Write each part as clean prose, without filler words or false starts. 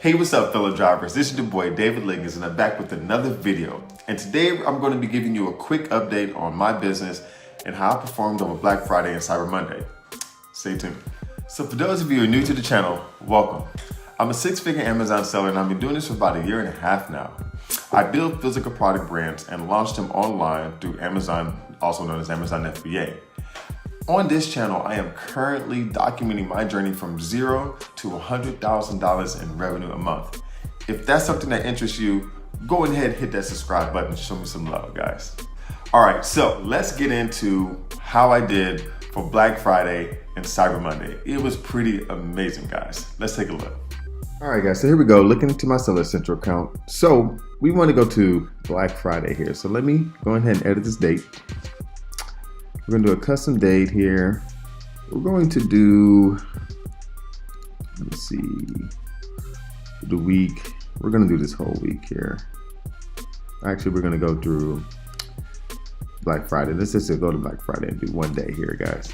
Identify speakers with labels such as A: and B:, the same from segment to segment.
A: Hey, what's up, fellow drivers? This is your boy David Liggins, and I'm back with another video. And today I'm going to be giving you a quick update on my business and how I performed over Black Friday and Cyber Monday. Stay tuned. So for those of you who are new to the channel, welcome. I'm a six-figure Amazon seller, and I've been doing this for about a year and a half now. I build physical product brands and launch them online through Amazon, also known as Amazon FBA. On this channel, I am currently documenting my journey from $0 to $100,000 in revenue a month. If that's something that interests you, go ahead and hit that subscribe button and show me some love, guys. All right, so let's get into how I did for Black Friday and Cyber Monday. It was pretty amazing, guys. Let's take a look. All right, guys, so here we go, looking into my Seller Central account. So we want to go to Black Friday here. So let me go ahead and edit this date. We're going to do a custom date here. We're going to do, let's see, the week. We're going to do this whole week here. Actually, we're going to go through Black Friday. Let's just go to Black Friday and do one day here, guys.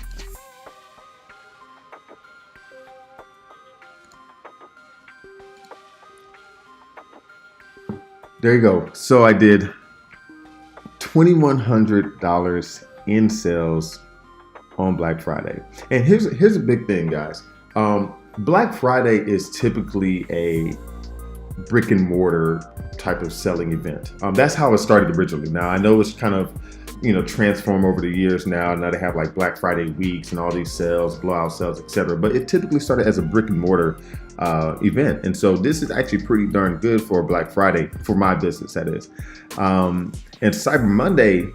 A: There you go. So I did $2,100 in sales on Black Friday. And here's a big thing, guys. Black Friday is typically a brick and mortar type of selling event. That's how it started originally. Now I know it's kind of, transformed over the years now. Now they have like Black Friday weeks and all these sales, blowout sales, etc. But it typically started as a brick and mortar event. And so this is actually pretty darn good for Black Friday, for my business, that is. And Cyber Monday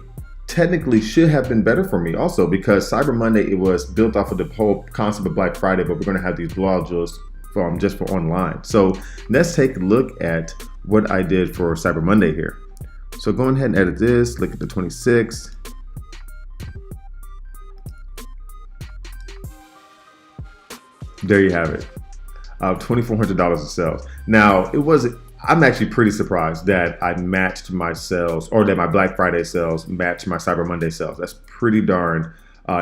A: technically should have been better for me also, because Cyber Monday, it was built off of the whole concept of Black Friday, but we're going to have these blowout deals just for online. So let's take a look at what I did for Cyber Monday here. So go ahead and edit this, look at the 26. There you have it, $2,400 in sales. Now I'm actually pretty surprised that I matched my sales, or that my Black Friday sales matched my Cyber Monday sales. That's pretty darn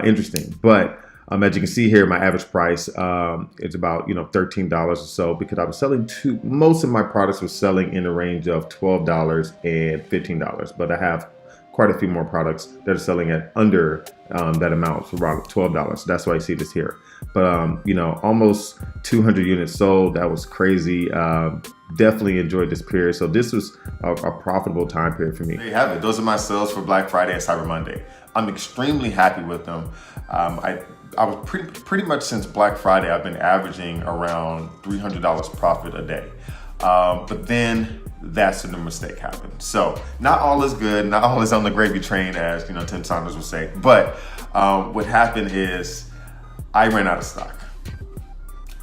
A: interesting. But as you can see here, my average price is about $13 or so, because I was selling most of my products were selling in the range of $12 and $15. But I have quite a few more products that are selling at under that amount, so around $12. So that's why you see this here. But almost 200 units sold. That was crazy. Definitely enjoyed this period. So this was a profitable time period for me. There you have it. Those are my sales for Black Friday and Cyber Monday. I'm extremely happy with them. I was pretty much, since Black Friday, I've been averaging around $300 profit a day. But then that's when the mistake happened. So not all is good, not all is on the gravy train, as Tim Saunders would say. But what happened is I ran out of stock.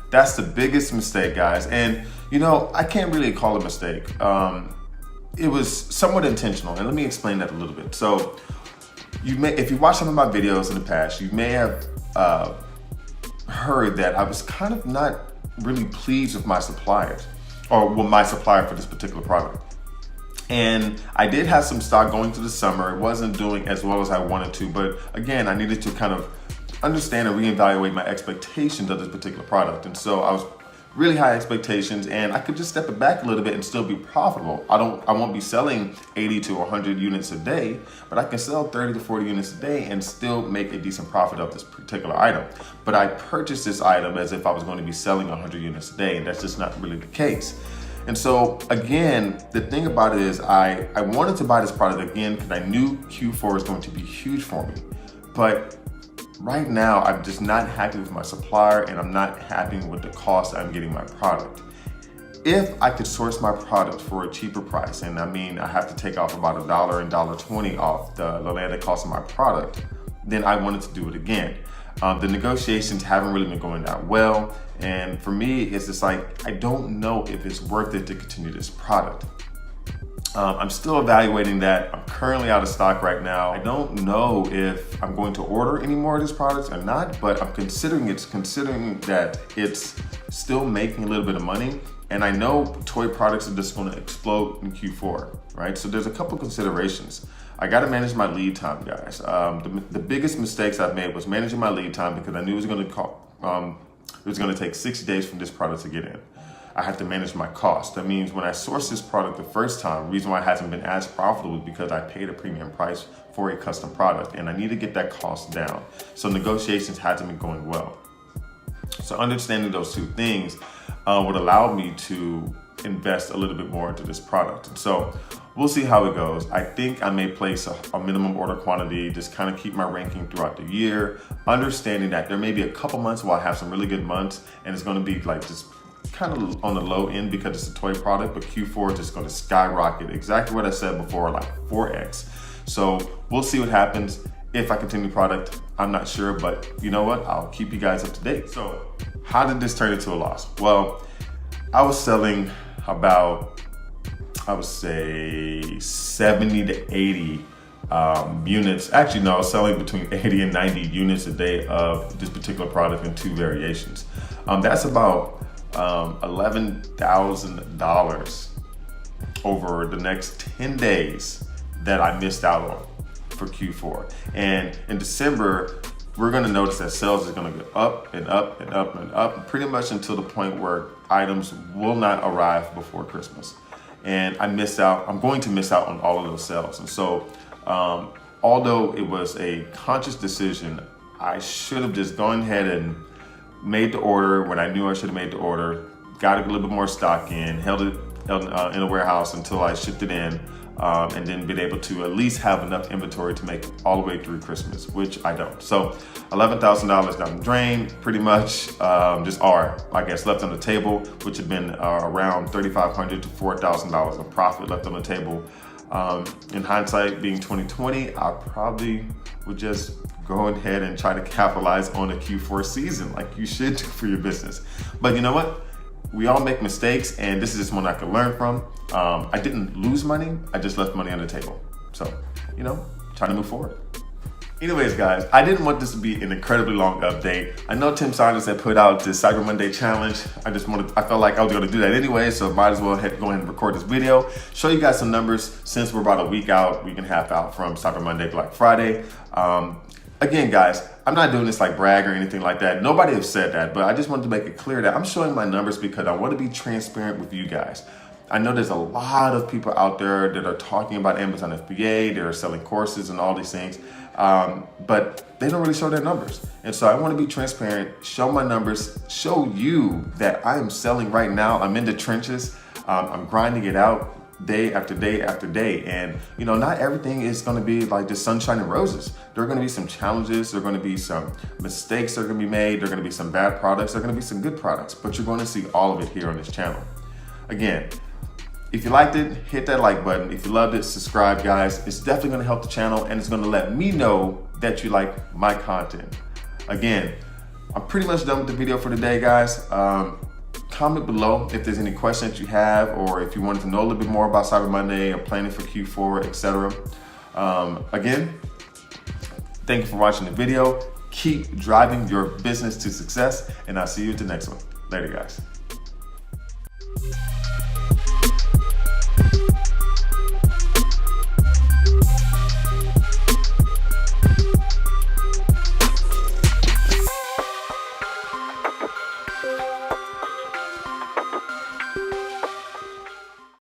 A: That's the biggest mistake, guys. And I can't really call it a mistake. It was somewhat intentional, and let me explain that a little bit. So if you watch some of my videos in the past, you may have heard that I was kind of not really pleased with my suppliers, or with my supplier for this particular product. And I did have some stock going through the summer. It wasn't doing as well as I wanted to, but again, I needed to kind of understand and reevaluate my expectations of this particular product. And so I was really high expectations, and I could just step it back a little bit and still be profitable. I won't be selling 80 to 100 units a day, but I can sell 30 to 40 units a day and still make a decent profit of this particular item. But I purchased this item as if I was going to be selling 100 units a day, and that's just not really the case. And so again, the thing about it is I wanted to buy this product again because I knew Q4 was going to be huge for me. But right now, I'm just not happy with my supplier, and I'm not happy with the cost I'm getting my product. If I could source my product for a cheaper price, and I mean, I have to take off about $1 and $1.20 off the landed cost of my product, then I wanted to do it again. The negotiations haven't really been going that well. And for me, it's just like, I don't know if it's worth it to continue this product. I'm still evaluating that. I'm currently out of stock right now. I don't know if I'm going to order any more of these products or not, but I'm considering that it's still making a little bit of money. And I know toy products are just going to explode in Q4, right? So there's a couple considerations. I got to manage my lead time, guys. The biggest mistakes I've made was managing my lead time, because I knew it was going to it was going to take 60 days for this product to get in. I have to manage my cost. That means when I sourced this product the first time, the reason why it hasn't been as profitable is because I paid a premium price for a custom product and I need to get that cost down. So negotiations hasn't been going well. So understanding those two things would allow me to invest a little bit more into this product. And so we'll see how it goes. I think I may place a minimum order quantity, just kind of keep my ranking throughout the year, understanding that there may be a couple months where I have some really good months and it's going to be like just kind of on the low end because it's a toy product, but Q4 is just going to skyrocket. Exactly what I said before, like 4x. So we'll see what happens. If I continue product, I'm not sure, but you know what? I'll keep you guys up to date. So how did this turn into a loss? Well, I was selling about, I would say 70 to 80 units. Actually, no, I was selling between 80 and 90 units a day of this particular product in 2 variations. That's about $11,000 over the next 10 days that I missed out on for Q4. And in December, we're gonna notice that sales is gonna go up and up and up and up, pretty much until the point where items will not arrive before Christmas. And I'm going to miss out on all of those sales. And so, although it was a conscious decision, I should have just gone ahead and made the order when I knew I should have made the order, got a little bit more stock in, held it in a warehouse until I shipped it in, and then been able to at least have enough inventory to make it all the way through Christmas, which I don't. So $11,000 down the drain, pretty much just are, I guess, left on the table, which had been around $3,500 to $4,000 of profit left on the table. In hindsight, being 2020, I probably would just go ahead and try to capitalize on a Q4 season like you should do for your business. But you know what? We all make mistakes, and this is just one I could learn from. I didn't lose money, I just left money on the table. So, you know, trying to move forward. Anyways, guys, I didn't want this to be an incredibly long update. I know Tim Saunders had put out this Cyber Monday challenge. I felt like I was gonna do that anyway, so might as well go ahead and record this video. Show you guys some numbers since we're about a week and a half out from Cyber Monday, Black Friday. Again, guys, I'm not doing this like brag or anything like that. Nobody has said that, but I just wanted to make it clear that I'm showing my numbers because I want to be transparent with you guys. I know there's a lot of people out there that are talking about Amazon FBA, they're selling courses and all these things, but they don't really show their numbers. And so I want to be transparent, show my numbers, show you that I am selling right now. I'm in the trenches. I'm grinding it out day after day after day. And you know, not everything is going to be like just sunshine and roses. There are going to be some challenges. There are going to be some mistakes that are going to be made. There are going to be some bad products. There are going to be some good products, but you're going to see all of it here on this channel. Again, if you liked it, hit that like button. If you loved it, subscribe, guys. It's definitely going to help the channel, and it's going to let me know that you like my content. Again, I'm pretty much done with the video for today, guys. Comment below if there's any questions you have, or if you wanted to know a little bit more about Cyber Monday or planning for Q4, etc. Again, thank you for watching the video. Keep driving your business to success, and I'll see you at the next one. Later, guys.